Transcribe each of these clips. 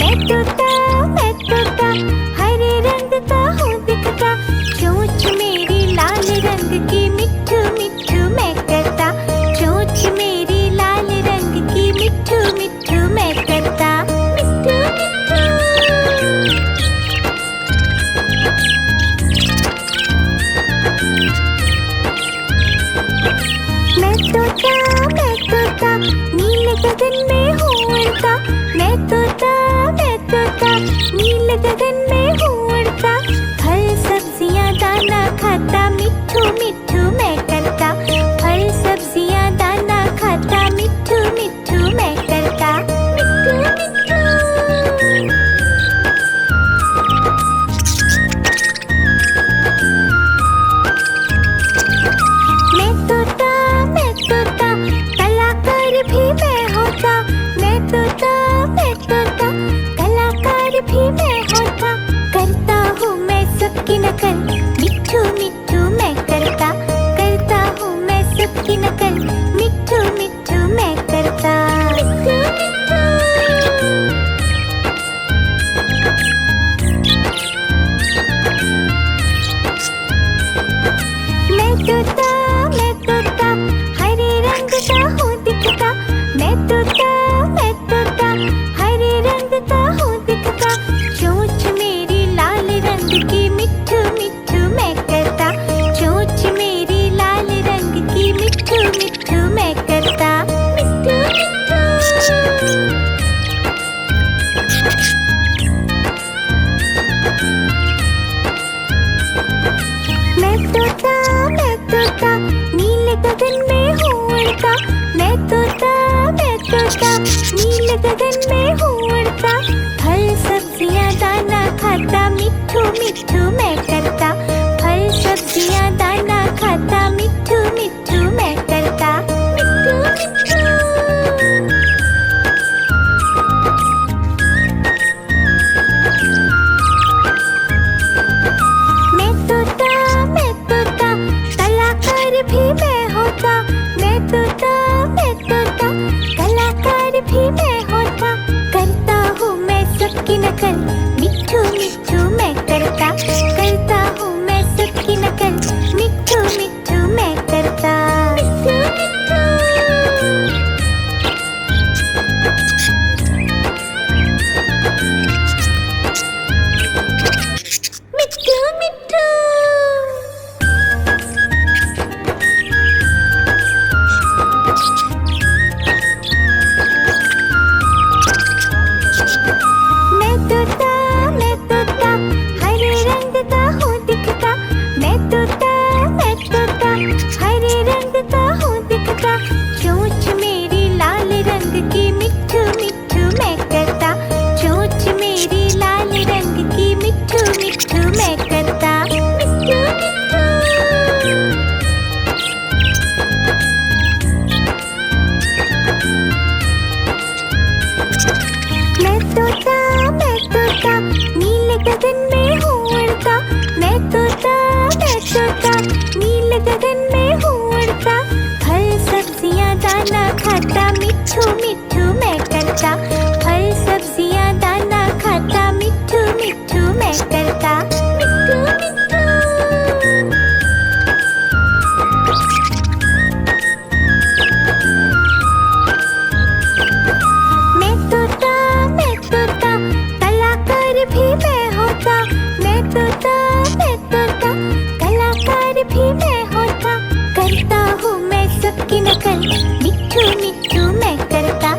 मैं तोता हरे रंग का हूँ दिखता, चोंच मेरी लाल रंग की मिट्ठू मिट्ठू मैं करता, चोंच मेरी लाल रंग की मिट्ठू मिट्ठू मैं करता, मिट्ठू मिट्ठू। मैं तोता नीले गगन में हूँ उड़ता, मैं तोता नीले गगन में हूँ उड़ता, फल सब्जियाँ दाना खाता, मिट्ठू मिट्ठू मैं करता, फल सब्जियाँ दाना खाता, मिट्ठू मिट्ठू मैं करता, मिट्ठू मिट्ठू। मैं तोता कलाकार भी मैं होता, मैं तोता कलाकार भी मैं होता, करता हूँ मैं सबकी नकल, मिट्ठू मिट्ठू मैं करता हूँ मैं सबकी नकल, मिट्ठू मिट्ठू मैं करता, मिट्ठू मिट्ठू। मैं तोता हरे रंग का हूँ दिखता, मैं तोता हरे रंग का हूँ दिखता, चोंच मेरी लाल रंग की मिट्ठू मिट्ठू मैं करता, चोंच मेरी लाल रंग की मिट्ठू मिट्ठू मैं करता, मिट्ठू मिट्ठू। मैं तोता नीले गगन में हूँ उड़ता, मैं तोता नीले गगन में हूँ उड़ता, फल सब्जियाँ दाना खाता, मिट्ठू मिट्ठू मैं करता, फल सब्जियाँ दाना खाता, मिट्ठू मिट्ठू मैं करता, मिट्ठू मिट्ठू। मैं तोता कलाकार भी मैं होता, मैं तोता कलाकार भी मैं होता, करता हूँ मैं सबकी नकल, मिट्ठू मिट्ठू मैं करता हूँ मैं सबकी नकल, मिट्ठू मिट्ठू मैं करता, मिट्ठू मिट्ठू। मिट्ठू मिट्ठू। मैं तोता हरे रंग का हूँ दिखता, मैं तोता हरे रंग का हूँ दिखता, चोंच मेरी लाल रंग की मिट्ठू मिट्ठू मैं करता, चोंच मेरी लाल रंग की मिट्ठू मिट्ठू मैं करता, मिट्ठू मिट्ठू। मैं तोता नीले गगन में हूँ उड़ता, मैं तोता नीले गगन में हूँ उड़ता, फल सब्जियाँ दाना खाता, मिट्ठू मिट्ठू मैं करता, फल सब्जियाँ दाना खाता, मिट्ठू मिट्ठू मैं करता, मिट्ठू मिट्ठू। मैं तोता कलाकार भी मैं होता, मैं तोता कलाकार भी मैं होता, करता हूँ मैं सबकी नकल, मिट्ठू मिट्ठू मैं करता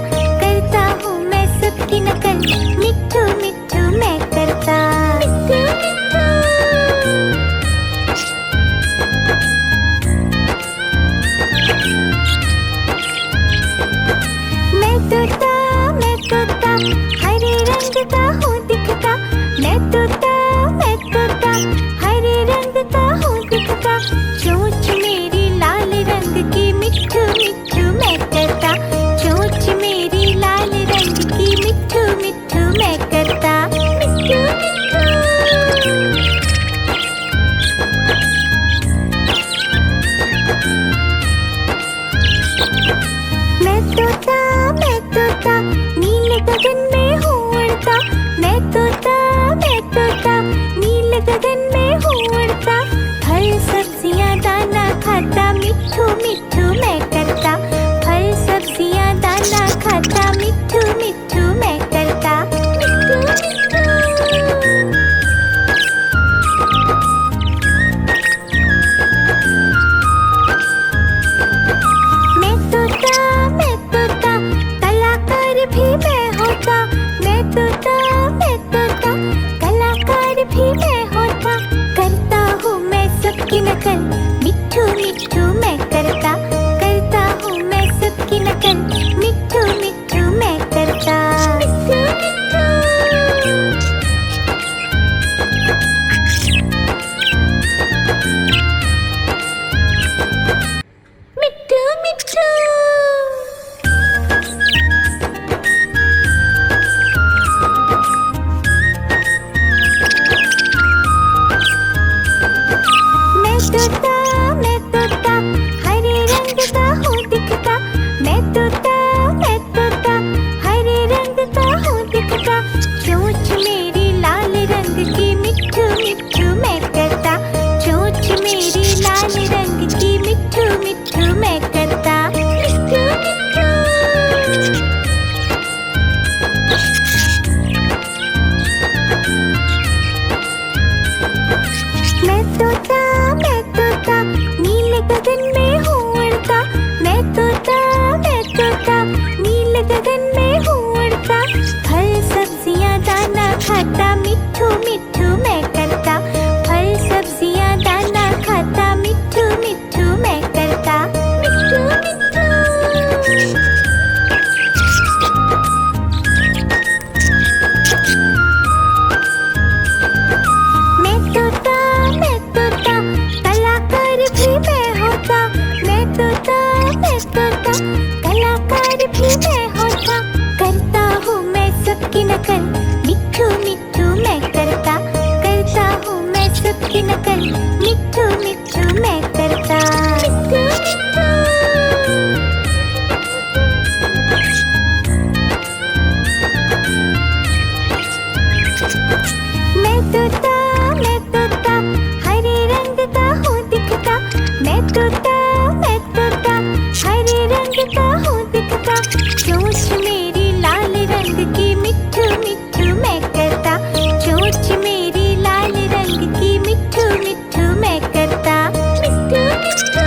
हूँ मैं सबकी नकल, मिट्ठू मिट्ठू मैं करता, मिट्ठू मिट्ठू। मैं तोता हरे रंग का हूँ दिखता, मैं तोता हरे रंग का हूँ दिखता, चोंच मेरी लाल रंग की मिट्ठू मिट्ठू मैं करता, चोंच मेरी लाल रंग की मिट्ठू मिट्ठू मैं करता, मिट्ठू मिट्ठू। मैं तोता नीले गगन में हूँ उड़ता, कलाकार भी मैं होता, मैं तोता, मैं तोता, कलाकार भी मैं होता। करता हूँ मैं सबकी नकल, मिट्ठू मिट्ठू मैं करता, करता हूँ मैं सबकी नकल, मिट्ठू मिट्ठू मैं करता। मिट्ठू मिट्ठू मिट्ठू मिट्ठू। मैं तोता, हरे रंग का हूँ दिखता, मैं तोता, हरे रंग का हूँ दिखता। चोंच मेरी लाल रंग की, मिट्ठू मिट्ठू मैं करता, चोंच मेरी लाल रंग की, मिट्ठू मिट्ठू मैं करता। मिट्ठू मिट्ठू। मैं तोता, नीले गगन में हूँ उड़ता, मैं तोता, नीले गगन में हूँ उड़ता। फल सब्जियाँ दाना खाता, मिट्ठू मिट्ठू मैं करता, फल सब्जियाँ दाना खाता, मिट्ठू मिट्ठू मैं करता। मिट्ठू मिट्ठू। मैं तोता, कलाकार भी मैं होता, मैं तोता, कलाकार भी मैं होता। करता हूँ मैं सबकी नकल, मिट्ठू मिट्ठू मैं करता, करता हूँ मैं सबकी नकल, मिट्ठू मिट्ठू मैं करता। मिट्ठू मिट्ठू। मैं तोता, हरे रंग का हूँ दिखता, मैं तोता, हरे रंग का हूँ दिखता। चोंच मेरी लाल रंग की, मिट्ठू मिट्ठू मैं करता, चोंच मेरी लाल रंग की, मिट्ठू मिट्ठू मैं करता। मिट्ठू मिट्ठू।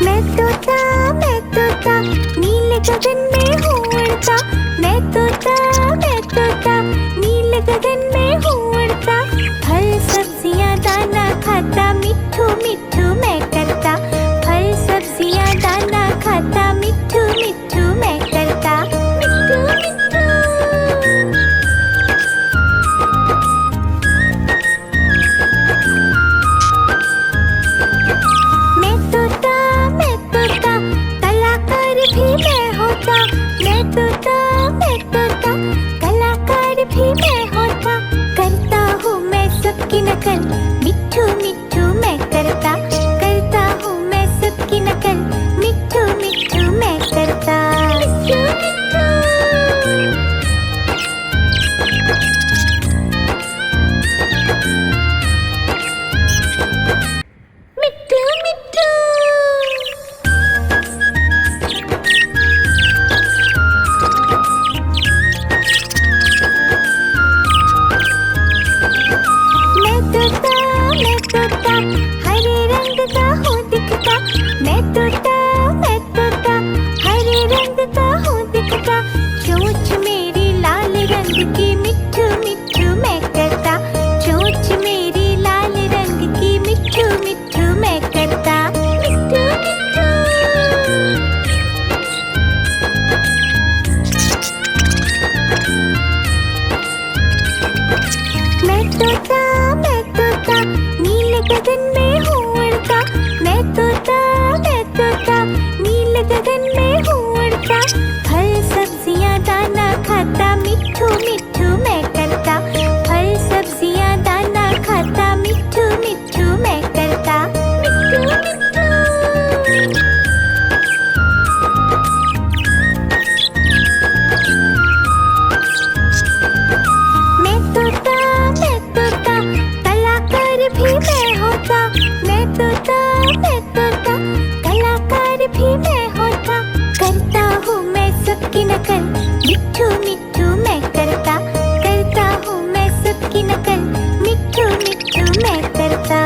मैं तोता, नीले गगन में हूँ उड़ता, मैं तोता, नीले गगन में हूँ उड़ता। फल सब्जियाँ दाना खाता, मिट्ठू मिट्ठू मैं करता, फल सब्जियाँ दाना खाता, मिट्ठू मिट्ठू मैं करता। मिट्ठू मिट्ठू। मैं तोता, कलाकार भी मैं होता, मैं तोता, कलाकार भी मैं होता। करता हूँ मैं सबकी नकल, मिट्ठू मिट्ठू मैं करता, करता हूँ मैं सबकी नकल, मिट्ठू मिट्ठू मैं करता। मिट्ठू मिट्ठू। मिट्ठू मिट्ठू। मैं तोता, हरे रंग का हूँ दिखता, मैं तोता, हरे रंग का हूँ दिखता। चोंच मेरी लाल रंग की, मिट्ठू मिट्ठू मैं करता, चोंच मेरी लाल रंग की, मिट्ठू मिट्ठू मैं करता। मिट्ठू मिट्ठू। मैं तोता, नीले गगन में हूँ उड़ता, मैं तोता, नीले गगन में हूँ उड़ता। फल सब्जियाँ दाना खाता, मिट्ठू मिट्ठू मैं करता, फल सब्जियाँ दाना खाता, मिट्ठू मिट्ठू मैं करता। मिट्ठू मिट्ठू। मैं तोता, कलाकार भी मैं होता, मैं तोता, कलाकार भी मैं होता। करता हूँ मैं सबकी नकल, मिट्ठू मिट्ठू मैं करता, करता हूँ मैं सबकी नकल, मिट्ठू मिट्ठू मैं करता।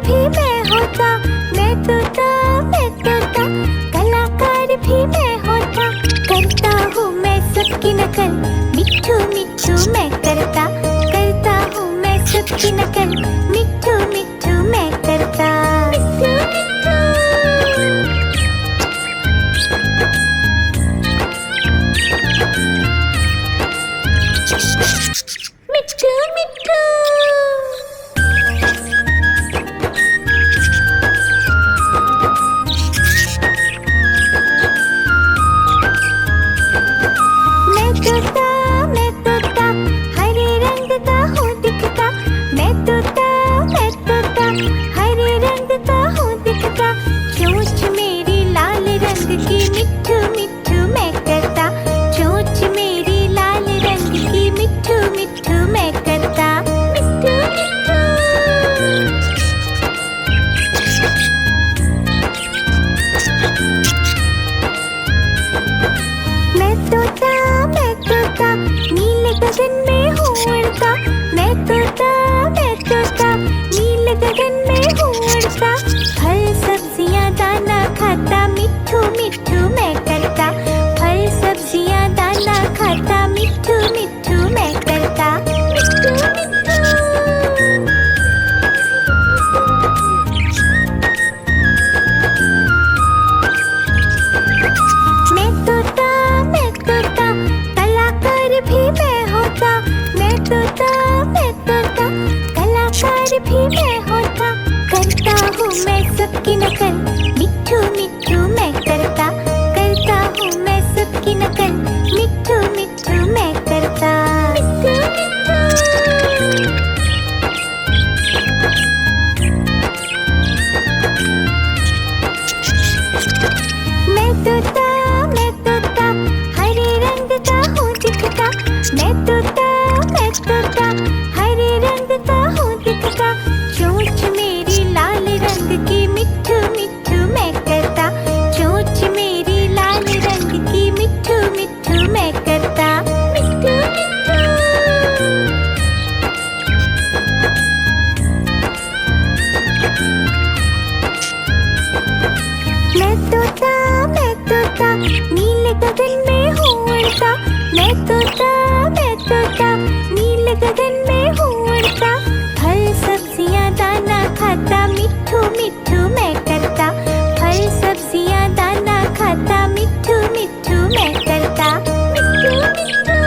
भी मैं होता, मैं तोता, मैं तोता, कलाकार भी मैं होता। करता हूँ मैं सबकी नकल, मिट्ठू मिट्ठू मैं करता हूँ मैं सबकी नकल, मिट्ठू मिट्ठू मैं करता। मिट्ठू मिट्ठू मैं तोता, हरे रंग का हूँ दिखता। मैं तोता, हरे रंग का हूँ दिखता। चोंच मेरी लाल रंग की, मिट्ठू मिट्ठू मैं करता। चोंच मेरी लाल रंग की, मिट्ठू मिट्ठू मैं करता। मिट्ठू मिट्ठू मैं तोता, नीले गगन में हूँ उड़ता। मैं तोता, नीले गगन में हूँ उड़ता। फल सब्जियाँ दाना खाता, मिट्ठू मिट्ठू मैं करता। फल सब्जियाँ दाना खाता, मिट्ठू मिट्ठू मैं करता। मिट्ठू मिट्ठू मैं तोता, कलाकार भी मैं होता। मैं तोता, कलाकार भी मैं होता। करता हूँ मैं सबकी नकल, मिट्ठू मिट्ठू मैं करता हूँ मैं सबकी नकल, मिट्ठू मिट्ठू मैं करता। मिट्ठू मिट्ठू मैं तोता, हरे रंग का हूँ दिखता। मैं तोता, हरे रंग का हूँ दिखता। चोंच मेरी लाल रंग की, मिट्ठू मिट्ठू मैं करता। चोंच मेरी लाल रंग की, मिट्ठू मिट्ठू मैं करता। मिट्ठू मिट्ठू मैं तोता, नीले गगन में हूँ उड़ता। मैं तोता, नीले गगन में हूँ उड़ता। फल सब्जियाँ दाना खाता, मिट्ठू मिट्ठू मैं करता। फल सब्जियाँ दाना खाता, मिट्ठू मिट्ठू मैं करता। मिट्ठू मिट्ठू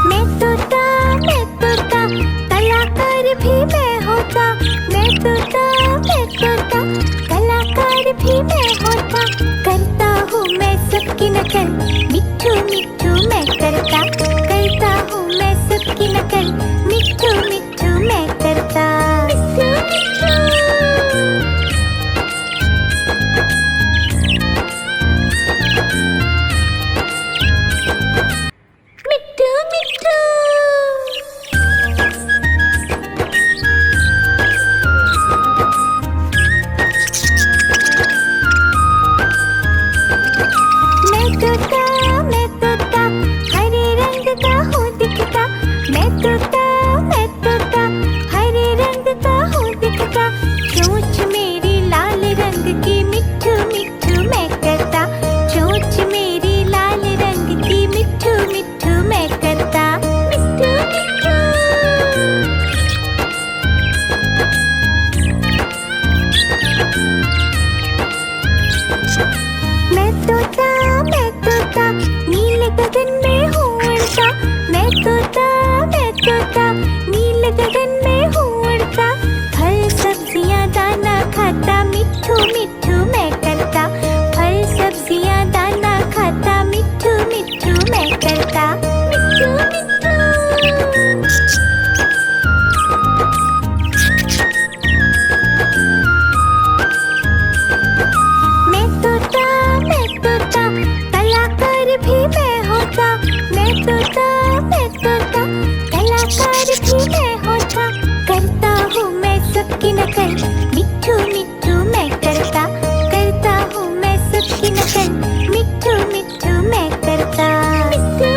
मैं तोता, कलाकार भी मैं होता। मैं तोता, कलाकार भी मैं होता। करता हूँ मैं सबकी नकल, मिट्ठू मिट्ठू मैं करता हूँ मैं सबकी नकल, मिट्ठू मिट्ठू मैं करता। मिट्ठू मिट्ठू मिट्ठू मिट्ठू मैं तोता, हरे रंग का हूँ दिखता। मैं तोता, हरे रंग का हूँ दिखता। चोंच मेरी लाल रंग की, मिट्ठू मिट्ठू मैं करता। चोंच मेरी लाल रंग की, मिट्ठू मिट्ठू मैं करता। मिट्ठू मिट्ठू मैं तोता, नीले गगन में हूँ उड़ता। मैं तोता, नीले गगन में हूँ उड़ता। फल सब्जियाँ दाना खाता, मिट्ठू मिट्ठू मैं करता। फल सब्जियाँ दाना खाता, मिट्ठू मिट्ठू मैं करता। मिट्ठू मिट्ठू मैं तोता, कलाकार भी मैं होता। मैं तोता, कलाकार भी मैं होता। करता हूँ मैं सबकी नकल, मिट्ठू मिट्ठू मैं करता हूँ मैं सबकी नकल, मिट्ठू मिट्ठू मैं करता। मिट्ठू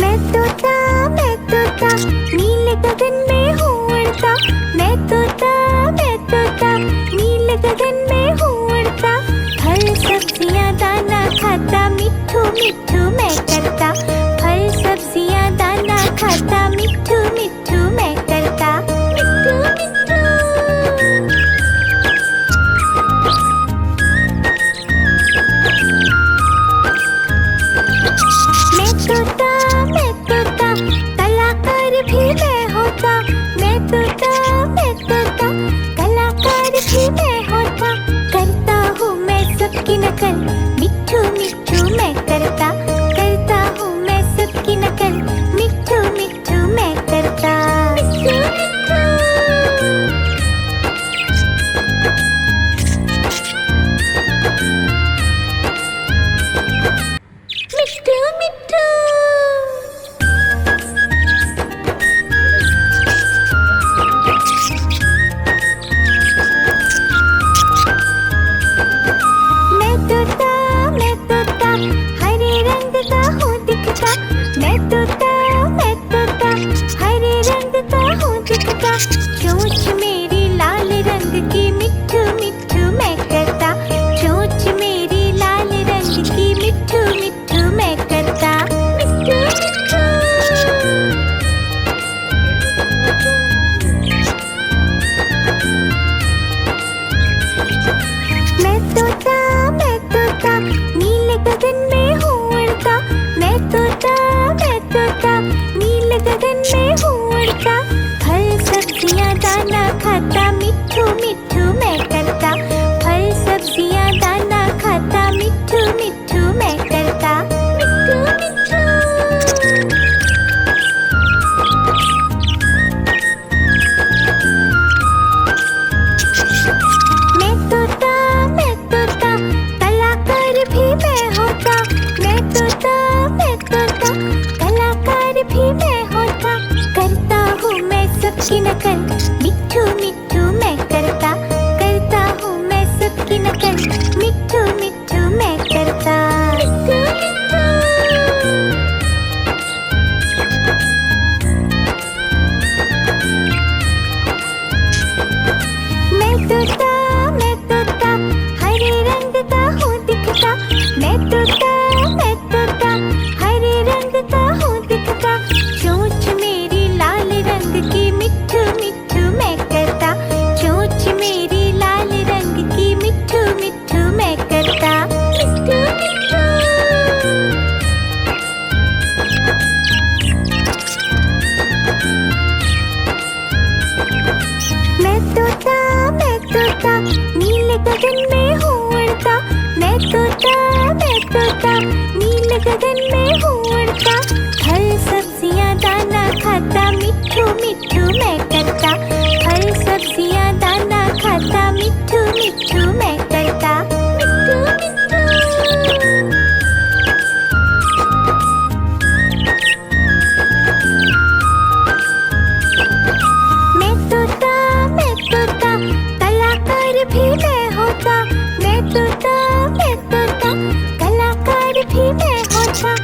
मैं तोता नीले गगन में हूँ उड़ता। मैं तोता नीले गगन में हूँ उड़ता। फल सब्जियाँ दाना खाता, मिट्ठू मिट्ठू मैं करता। फल सब्जियाँ दाना खाता, मिट्ठू मिट्ठू मैं करता। मिट्ठू मिट्ठू। मैं तोता कलाकार भी मैं होता। मैं तोता कलाकार भी मैं होता। करता हूँ मैं सबकी नकल, मिट्ठू मिट्ठू मैं करता। करता हूँ मैं सबकी नकल, मिट्ठू मिट्ठू मैं करता। मिट्ठू मिट्ठू। मिट्ठू मिट्ठू। मैं तोता हरे रंग का हूँ दिखता। मैं तोता हरे रंग का हूँ दिखता। चोंच मेरी लाल रंग की, मिट्ठू मिट्ठू मैं करता। चोंच मेरी लाल रंग की, मिट्ठू मिट्ठू मैं करता। मिट्ठू मिट्ठू। उड़ता, फल सब्जियां दाना खाता, मिट्ठू मिट्ठू मैं करता। फल सब्जियां दाना खाता, मिट्ठू मिट्ठू मैं करता। मिट्ठू मिट्ठू। मैं तोता कलाकार भी मैं होता। मैं तोता कलाकार भी मैं होता। करता हूँ मैं सबकी नकल, मिट्ठू मिट्ठू मैं करता। करता हूँ मैं सबकी नकल, मिट्ठू मिट्ठू मैं करता। मिट्ठू मिट्ठू। मैं तोता हरे रंग का हूँ दिखता। मैं तोता हरे रंग का हूँ दिखता। चोंच मेरी लाल रंग की, मिट्ठू मिट्ठू मैं करता। चोंच मेरी लाल रंग की, मिट्ठू मिट्ठू मैं करता। मिट्ठू मिट्ठू। मैं तोता नीले गगन में हूँ उड़ता। मैं तोता नीले गगन में हूँ उड़ता। फल सब्जियां दाना खाता, मिट्ठू मिट्ठू मैं करता। फल सब्जियां दाना खाता, मिट्ठू मिट्ठू मैं करता। मिट्ठू मिट्ठू। मैं तोता कलाकार भी मैं होता। मैं तोता कलाकार भी मैं होता।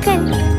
सकल